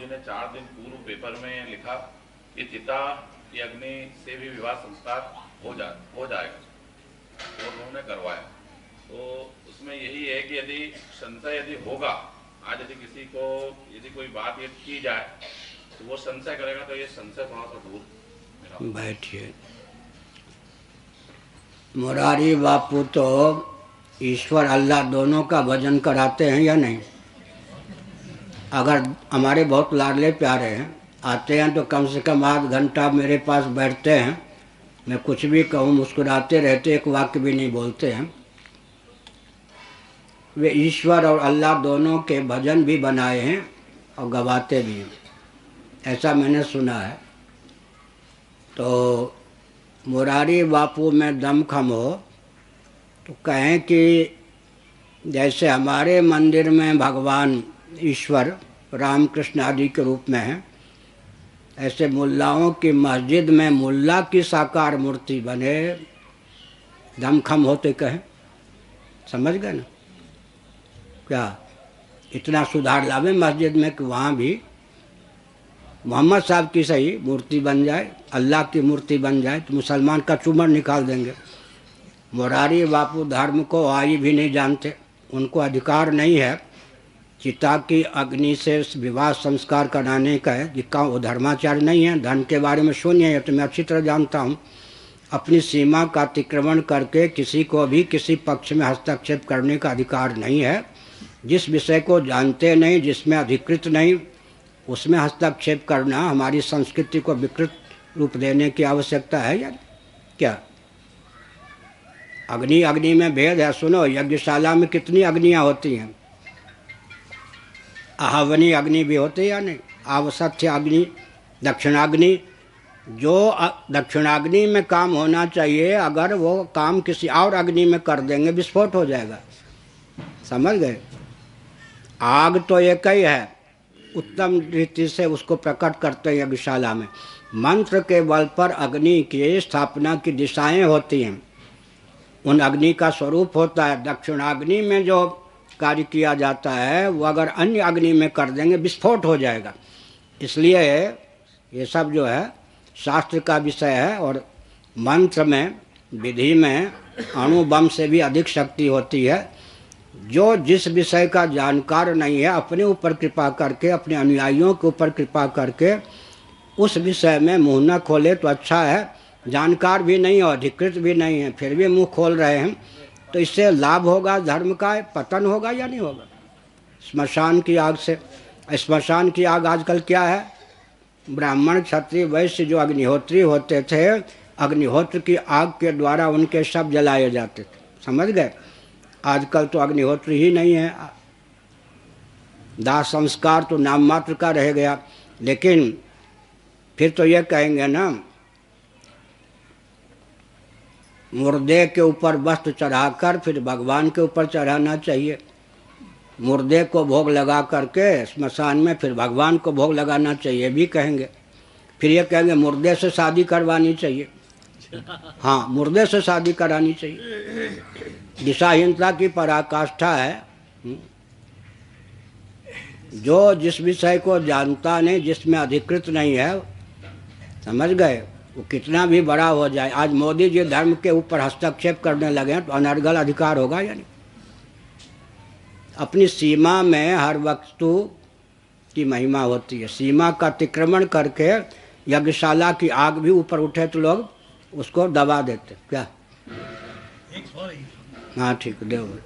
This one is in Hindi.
ने 4 दिन पूर्व पेपर में लिखा कि चिता की अग्नि से भी विवाह संस्कार हो जाएगा, तो उन्होंने करवाया। तो उसमें यही है कि यदि संशय यदि होगा, आज यदि किसी को यदि कोई बात ये की जाए तो वो संशय करेगा, तो ये संशय थोड़ा सा दूर। बैठिए। मुरारी बापू तो ईश्वर अल्लाह दोनों का भजन कराते हैं या नहीं? अगर हमारे बहुत लाडले प्यारे हैं, आते हैं तो कम से कम आध घंटा मेरे पास बैठते हैं, मैं कुछ भी कहूँ मुस्कुराते रहते, एक वाक्य भी नहीं बोलते हैं। वे ईश्वर और अल्लाह दोनों के भजन भी बनाए हैं और गवाते भी हैं, ऐसा मैंने सुना है। तो मुरारी बापू में दमखम हो तो कहें कि जैसे हमारे मंदिर में भगवान ईश्वर रामकृष्ण आदि के रूप में हैं, ऐसे मुल्लाओं की मस्जिद में मुल्ला की साकार मूर्ति बने, दमखम होते कहें। समझ गए ना? क्या इतना सुधार लावे मस्जिद में कि वहाँ भी मोहम्मद साहब की सही मूर्ति बन जाए, अल्लाह की मूर्ति बन जाए तो मुसलमान का चूमर निकाल देंगे। मुरारी बापू धर्म को आई भी नहीं जानते, उनको अधिकार नहीं है चिता की अग्नि से विवाह संस्कार कराने का है, जिसका वो धर्माचार्य नहीं है। धर्म के बारे में शून्य है तो मैं अच्छी तरह जानता हूँ। अपनी सीमा का अतिक्रमण करके किसी को भी किसी पक्ष में हस्तक्षेप करने का अधिकार नहीं है। जिस विषय को जानते नहीं, जिसमें अधिकृत नहीं, उसमें हस्तक्षेप करना हमारी संस्कृति को विकृत रूप देने की आवश्यकता है या क्या? अग्नि अग्नि में भेद है। सुनो, यज्ञशाला में कितनी अग्नियाँ होती हैं? आहवनी अग्नि भी होती है या नहीं? आवसथ्य अग्नि, दक्षिणाग्नि। जो दक्षिणाग्नि में काम होना चाहिए, अगर वो काम किसी और अग्नि में कर देंगे, विस्फोट हो जाएगा। समझ गए? आग तो एक ही है, उत्तम रीति से उसको प्रकट करते हैं यज्ञशाला में। मंत्र के बल पर अग्नि की स्थापना की दिशाएं होती हैं, उन अग्नि का स्वरूप होता है। दक्षिणाग्नि में जो कार्य किया जाता है वो अगर अन्य अग्नि में कर देंगे, विस्फोट हो जाएगा। इसलिए ये सब जो है शास्त्र का विषय है, और मंत्र में, विधि में अणु बम से भी अधिक शक्ति होती है। जो जिस विषय का जानकार नहीं है, अपने ऊपर कृपा करके, अपने अनुयायियों के ऊपर कृपा करके उस विषय में मुँह न खोले तो अच्छा है। जानकार भी नहीं और अधिकृत भी नहीं है, फिर भी मुंह खोल रहे हैं, तो इससे लाभ होगा, धर्म का पतन होगा या नहीं होगा? स्मशान की आग से, स्मशान की आग आजकल क्या है? ब्राह्मण क्षत्रिय वैश्य जो अग्निहोत्री होते थे, अग्निहोत्र की आग के द्वारा उनके शव जलाए जाते थे। समझ गए? आजकल तो अग्निहोत्री ही नहीं है, दाह संस्कार तो नाम मात्र का रह गया। लेकिन फिर तो ये कहेंगे ना, मुर्दे के ऊपर वस्त्र चढ़ाकर फिर भगवान के ऊपर चढ़ाना चाहिए। मुर्दे को भोग लगा करके स्मशान में फिर भगवान को भोग लगाना चाहिए भी कहेंगे। फिर ये कहेंगे मुर्दे से शादी करवानी चाहिए। हाँ, मुर्दे से शादी करानी चाहिए। दिशाहीनता की पराकाष्ठा है। जो जिस विषय को जानता नहीं, जिसमें अधिकृत नहीं है, समझ गए, वो कितना भी बड़ा हो जाए। आज मोदी जी धर्म के ऊपर हस्तक्षेप करने लगे हैं तो अनर्गल अधिकार होगा या नहीं? अपनी सीमा में हर वस्तु की महिमा होती है। सीमा का अतिक्रमण करके यज्ञशाला की आग भी ऊपर उठे तो लोग उसको दबा देते। क्या? हाँ ठीक, देव।